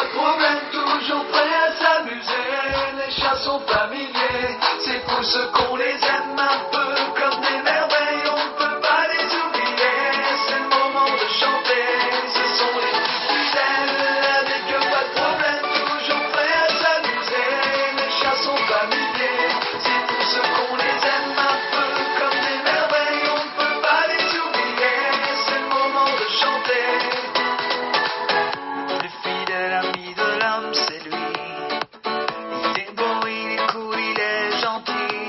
pas de problème, toujours prêts à s'amuser. Les chats sont familiers, c'est pour ceux qu'on les aime un peu comme des merveilles, on ne peut pas les oublier. C'est le moment de chanter, ce sont les plus fidèles, avec eux pas de problème, toujours prêts à s'amuser. Les chats sont familiers, c'est pour ceux qu'on les aime un peu comme des merveilles, on ne peut pas les oublier. C'est le moment de chanter. Le plus fidèle ami de l'homme, c'est lui. Il est beau, il est cool, il est gentil.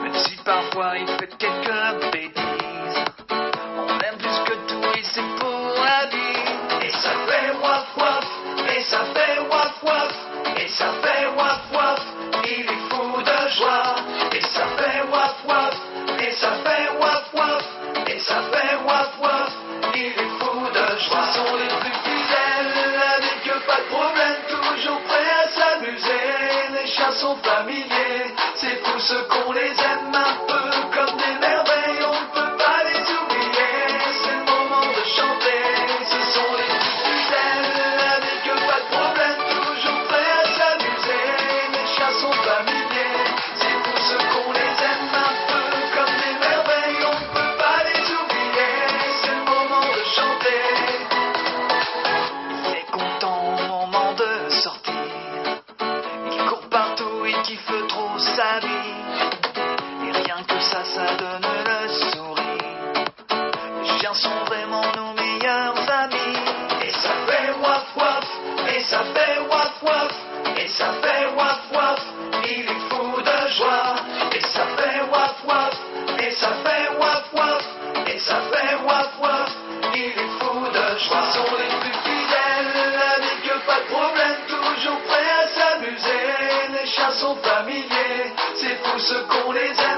Même si parfois il fait quelques bêtises, on l'aime plus que tout et c'est pour la vie. Et ça fait waf waf, et ça fait waf waf, et ça fait waf waf, il est fou de joie. Et ça fait waf waf, et ça fait waf waf, et ça fait waf waf, il est fou de joie. Ce sont les plus fidèles, avec eux pas de problème, toujours prêts à s'amuser. Les chats sont familiers, c'est pour ceux qu'on les aime un peu comme des merveilles, on ne peut pas les oublier. C'est le moment de chanter, ce sont les plus fidèles, avec eux pas de problème, toujours prêts à s'amuser. Les chats sont familiers, c'est pour ceux qu'on les aime un peu comme des merveilles, on ne peut pas les oublier. C'est le moment de chanter. Il est content au moment de sortir, il court partout, il kiffe trop sa vie. Et rien que ça donne le sourire. Les chiens sont vraiment nos meilleurs amis. Et ça fait waf waf, et ça fait waf waf, et ça fait waf waf, il est fou de joie. Et ça fait waf waf, et ça fait waf waf, et ça fait waf waf, il est fou de joie. Ce sont les plus fidèles, avec eux pas de problème, toujours prêts à s'amuser. Les chats sont familiers, c'est pour ceux qu'on les aime